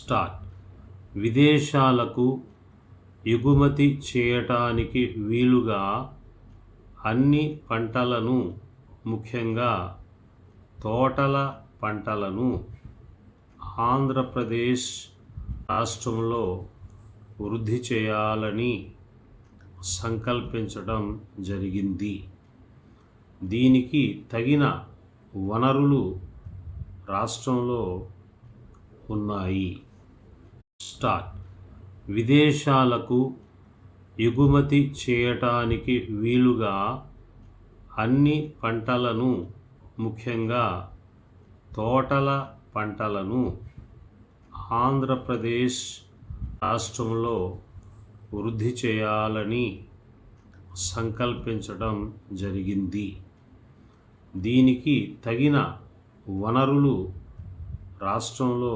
Start. విదేశాలకు ఎగుమతి చేయటానికి వీలుగా అన్ని పంటలను, ముఖ్యంగా తోటల పంటలను ఆంధ్రప్రదేశ్ రాష్ట్రంలో వృద్ధి చేయాలని సంకల్పించడం జరిగింది. దీనికి తగిన వనరులు రాష్ట్రంలో ఉన్నాయి. స్టార్ట్. విదేశాలకు ఎగుమతి చేయటానికి వీలుగా అన్ని పంటలను, ముఖ్యంగా తోటల పంటలను ఆంధ్రప్రదేశ్ రాష్ట్రంలో వృద్ధి చేయాలని సంకల్పించడం జరిగింది. దీనికి తగిన వనరులు రాష్ట్రంలో